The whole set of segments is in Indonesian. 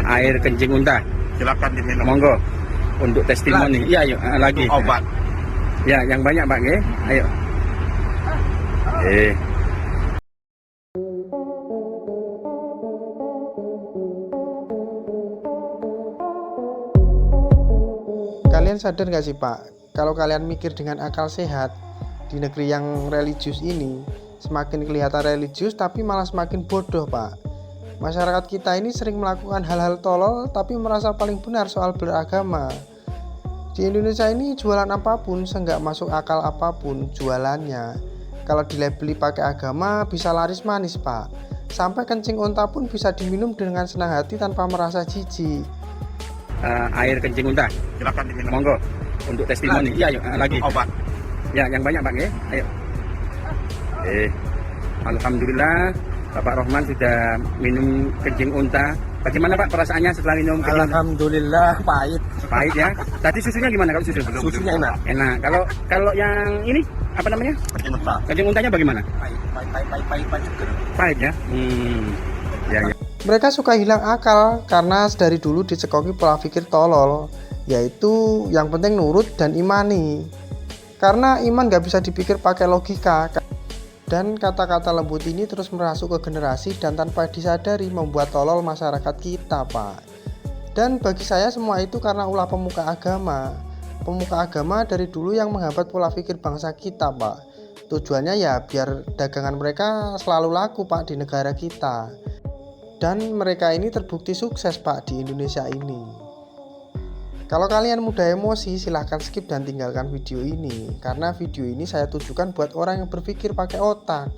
air kencing unta. Silakan diminum. Monggo untuk testimoni. Iya, yuk lagi. Obat. Ya, yang banyak Pak, nggih. Ayo. Kalian sadar gak sih Pak, kalau kalian mikir dengan akal sehat, di negeri yang religius ini, semakin kelihatan religius tapi malah semakin bodoh Pak. Masyarakat kita ini sering melakukan hal-hal tolol tapi merasa paling benar soal beragama. Di Indonesia ini jualan apapun, seenggak masuk akal apapun jualannya. Kalau dilabeli pakai agama bisa laris manis Pak. Sampai kencing unta pun bisa diminum dengan senang hati tanpa merasa jijik. Air kencing unta. Silakan diminum. Monggo untuk testimoni. Iya, yuk lagi. Obat. Ya, yang banyak Pak, nggih. Ayo. Alhamdulillah Bapak Rohman sudah minum kencing unta. Bagaimana Pak perasaannya setelah minum kencing unta? Alhamdulillah pahit. Pahit ya. Tadi susunya gimana kalau susu? Susunya enak. Enak. Kalau yang ini apa namanya? Kencing untanya bagaimana? Pahit juga. Pahit ya. Ya. Mereka suka hilang akal karena dari dulu dicekoki pola pikir tolol, yaitu yang penting nurut dan imani. Karena iman gak bisa dipikir pakai logika. Dan kata-kata lembut ini terus merasuk ke generasi dan tanpa disadari membuat tolol masyarakat kita Pak. Dan bagi saya semua itu karena ulah pemuka agama. Pemuka agama dari dulu yang menghambat pola pikir bangsa kita Pak. Tujuannya ya biar dagangan mereka selalu laku Pak di negara kita. Dan mereka ini terbukti sukses Pak di Indonesia ini. Kalau kalian mudah emosi silahkan skip dan tinggalkan video ini. Karena video ini saya tujukan buat orang yang berpikir pakai otak.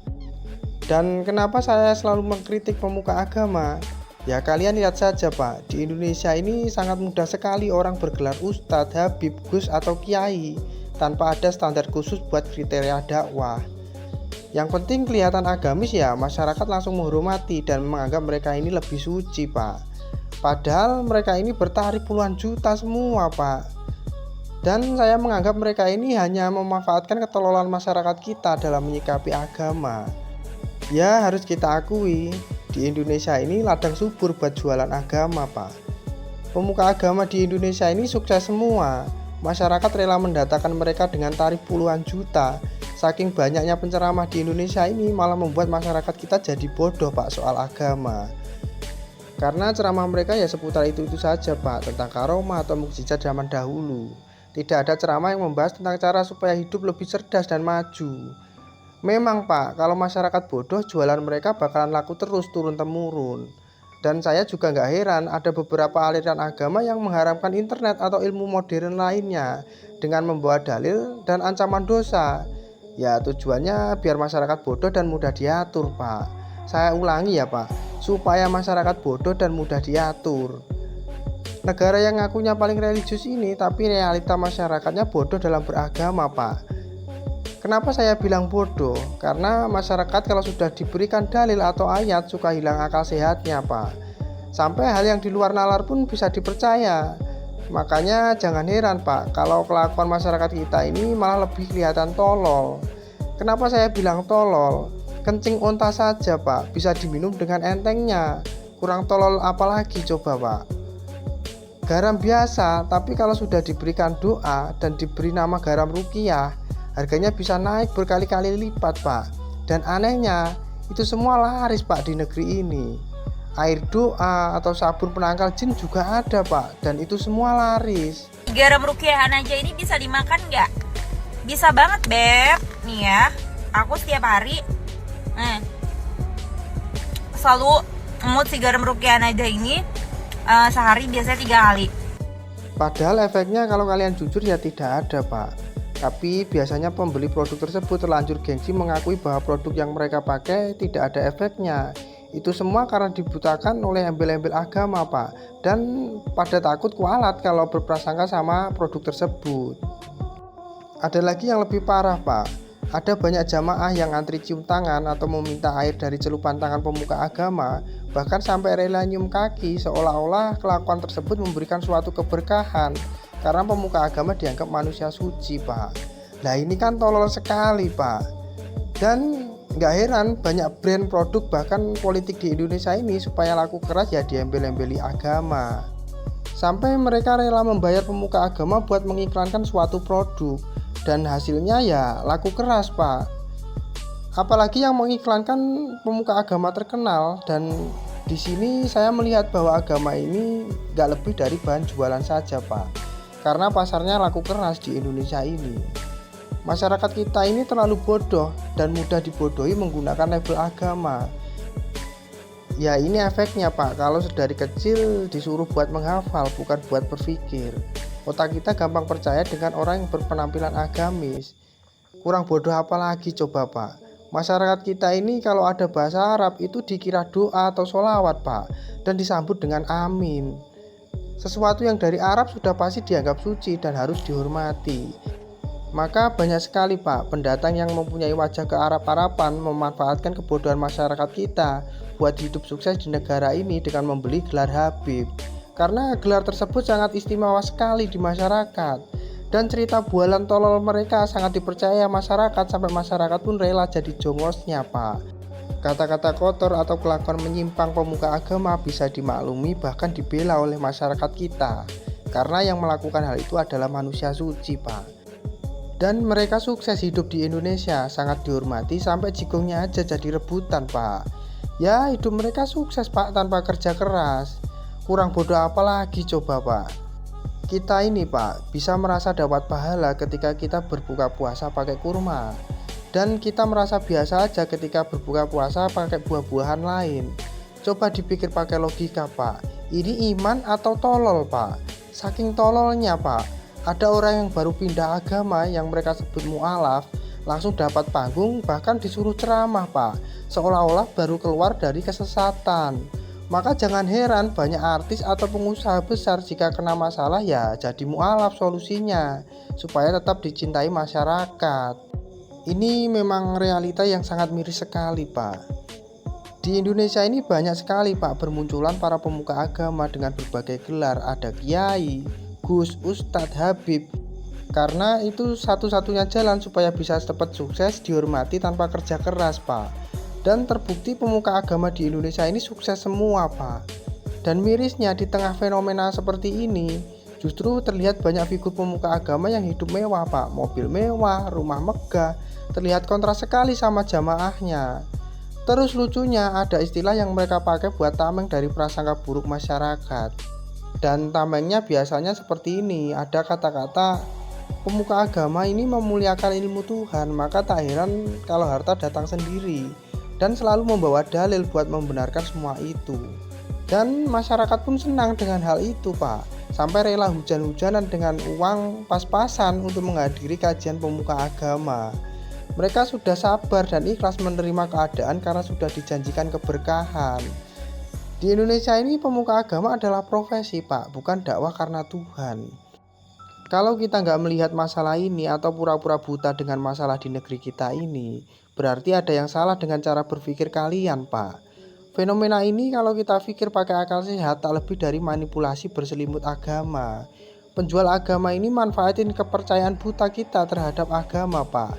Dan kenapa saya selalu mengkritik pemuka agama? Ya kalian lihat saja Pak, di Indonesia ini sangat mudah sekali orang bergelar ustadz, habib, gus atau kiai tanpa ada standar khusus buat kriteria dakwah. Yang penting kelihatan agamis ya, masyarakat langsung menghormati dan menganggap mereka ini lebih suci Pak. Padahal mereka ini bertarif puluhan juta semua Pak. Dan saya menganggap mereka ini hanya memanfaatkan ketololan masyarakat kita dalam menyikapi agama. Ya harus kita akui, di Indonesia ini ladang subur buat jualan agama Pak. Pemuka agama di Indonesia ini sukses semua. Masyarakat rela mendatangkan mereka dengan tarif puluhan juta. Saking banyaknya penceramah di Indonesia ini malah membuat masyarakat kita jadi bodoh Pak soal agama. Karena ceramah mereka ya seputar itu-itu saja Pak, tentang karomah atau mukjizat zaman dahulu. Tidak ada ceramah yang membahas tentang cara supaya hidup lebih cerdas dan maju. Memang Pak, kalau masyarakat bodoh jualan mereka bakalan laku terus turun-temurun. Dan saya juga nggak heran ada beberapa aliran agama yang mengharamkan internet atau ilmu modern lainnya dengan membawa dalil dan ancaman dosa. Ya tujuannya biar masyarakat bodoh dan mudah diatur Pak. Saya ulangi ya Pak, supaya masyarakat bodoh dan mudah diatur. Negara yang ngakunya paling religius ini tapi realita masyarakatnya bodoh dalam beragama Pak. Kenapa saya bilang bodoh? Karena masyarakat kalau sudah diberikan dalil atau ayat suka hilang akal sehatnya Pak. Sampai hal yang di luar nalar pun bisa dipercaya. Makanya jangan heran Pak kalau kelakuan masyarakat kita ini malah lebih kelihatan tolol. Kenapa saya bilang tolol? Kencing unta saja Pak bisa diminum dengan entengnya. Kurang tolol apalagi coba Pak. Garam biasa tapi kalau sudah diberikan doa dan diberi nama garam ruqyah, harganya bisa naik berkali-kali lipat Pak. Dan anehnya itu semua laris Pak di negeri ini. Air doa atau sabun penangkal jin juga ada Pak, dan itu semua laris. Garam ruqyah aja ini bisa dimakan nggak? Bisa banget Beb. Nih ya, aku setiap hari selalu emut si garam ruqyah aja ini sehari biasanya 3 kali. Padahal efeknya kalau kalian jujur ya tidak ada Pak. Tapi biasanya pembeli produk tersebut terlanjur gengsi mengakui bahwa produk yang mereka pakai tidak ada efeknya. Itu semua karena dibutakan oleh embel-embel agama Pak. Dan pada takut kualat kalau berprasangka sama produk tersebut. Ada lagi yang lebih parah Pak. Ada banyak jamaah yang antri cium tangan atau meminta air dari celupan tangan pemuka agama. Bahkan sampai rela nyium kaki, seolah-olah kelakuan tersebut memberikan suatu keberkahan. Karena pemuka agama dianggap manusia suci Pak. Nah ini kan tolol sekali Pak. Dan Nggak heran banyak brand produk bahkan politik di Indonesia ini supaya laku keras ya diembel-embeli agama. Sampai mereka rela membayar pemuka agama buat mengiklankan suatu produk dan hasilnya ya laku keras, Pak. Apalagi yang mengiklankan pemuka agama terkenal, dan di sini saya melihat bahwa agama ini nggak lebih dari bahan jualan saja, Pak. Karena pasarnya laku keras di Indonesia ini. Masyarakat kita ini terlalu bodoh dan mudah dibodohi menggunakan label agama. Ya ini efeknya, Pak, kalau dari kecil disuruh buat menghafal bukan buat berpikir. Otak kita gampang percaya dengan orang yang berpenampilan agamis. Kurang bodoh apa lagi coba, Pak? Masyarakat kita ini kalau ada bahasa Arab itu dikira doa atau sholawat, Pak, dan disambut dengan amin. Sesuatu yang dari Arab sudah pasti dianggap suci dan harus dihormati. Maka banyak sekali, Pak, pendatang yang mempunyai wajah ke Arab-Araban memanfaatkan kebodohan masyarakat kita buat hidup sukses di negara ini dengan membeli gelar Habib. Karena gelar tersebut sangat istimewa sekali di masyarakat. Dan cerita bualan tolol mereka sangat dipercaya masyarakat sampai masyarakat pun rela jadi jongosnya, Pak. Kata-kata kotor atau kelakuan menyimpang pemuka agama bisa dimaklumi bahkan dibela oleh masyarakat kita. Karena yang melakukan hal itu adalah manusia suci, Pak. Dan mereka sukses hidup di Indonesia, sangat dihormati sampai jigongnya aja jadi rebutan, Pak. Ya hidup mereka sukses, Pak, tanpa kerja keras. Kurang bodoh apa lagi coba, Pak? Kita ini, Pak, bisa merasa dapat pahala ketika kita berbuka puasa pakai kurma. Dan kita merasa biasa aja ketika berbuka puasa pakai buah-buahan lain. Coba dipikir pakai logika, Pak. Ini iman atau tolol, Pak? Saking tololnya, Pak. Ada orang yang baru pindah agama yang mereka sebut mu'alaf, langsung dapat panggung bahkan disuruh ceramah, Pak, seolah-olah baru keluar dari kesesatan. Maka jangan heran banyak artis atau pengusaha besar jika kena masalah ya jadi mu'alaf solusinya supaya tetap dicintai masyarakat. Ini memang realita yang sangat miris sekali, Pak. Di Indonesia ini banyak sekali, Pak, bermunculan para pemuka agama dengan berbagai gelar. Ada kiai, Gus, Ustadz, Habib. Karena itu satu-satunya jalan supaya bisa cepat sukses, dihormati tanpa kerja keras, Pak. Dan terbukti pemuka agama di Indonesia ini sukses semua, Pak. Dan mirisnya di tengah fenomena seperti ini, justru terlihat banyak figur pemuka agama yang hidup mewah, Pak. Mobil mewah, rumah megah, terlihat kontras sekali sama jamaahnya. Terus lucunya ada istilah yang mereka pakai buat tameng dari prasangka buruk masyarakat. Dan tamengnya biasanya seperti ini, ada kata-kata pemuka agama ini memuliakan ilmu Tuhan, maka tak heran kalau harta datang sendiri, dan selalu membawa dalil buat membenarkan semua itu. Dan masyarakat pun senang dengan hal itu, Pak, sampai rela hujan-hujanan dengan uang pas-pasan untuk menghadiri kajian pemuka agama. Mereka sudah sabar dan ikhlas menerima keadaan karena sudah dijanjikan keberkahan. Di Indonesia ini pemuka agama adalah profesi, Pak, bukan dakwah karena Tuhan. Kalau kita nggak melihat masalah ini atau pura-pura buta dengan masalah di negeri kita ini, berarti ada yang salah dengan cara berpikir kalian, Pak. Fenomena ini kalau kita pikir pakai akal sehat tak lebih dari manipulasi berselimut agama. Penjual agama ini manfaatin kepercayaan buta kita terhadap agama, Pak.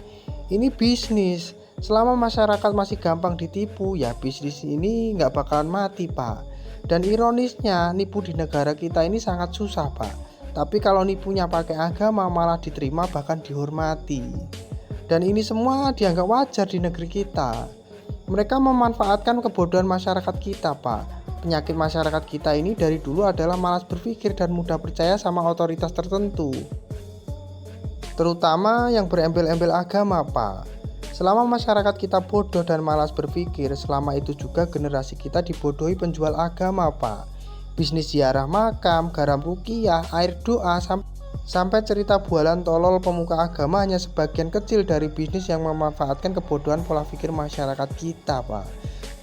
Ini bisnis. Selama masyarakat masih gampang ditipu, ya bisnis ini nggak bakalan mati, Pak. Dan ironisnya, nipu di negara kita ini sangat susah, Pak. Tapi kalau nipunya pakai agama malah diterima bahkan dihormati. Dan ini semua dianggap wajar di negeri kita. Mereka memanfaatkan kebodohan masyarakat kita, Pak. Penyakit masyarakat kita ini dari dulu adalah malas berpikir dan mudah percaya sama otoritas tertentu. Terutama yang berembel-embel agama, Pak. Selama masyarakat kita bodoh dan malas berpikir, selama itu juga generasi kita dibodohi penjual agama, Pak. Bisnis ziarah makam, garam ruqyah, air doa, sampai cerita bualan tolol pemuka agama hanya sebagian kecil dari bisnis yang memanfaatkan kebodohan pola pikir masyarakat kita, Pak.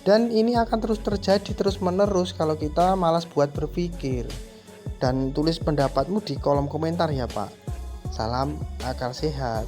Dan ini akan terus terjadi terus menerus kalau kita malas buat berpikir. Dan tulis pendapatmu di kolom komentar ya, Pak. Salam akal sehat.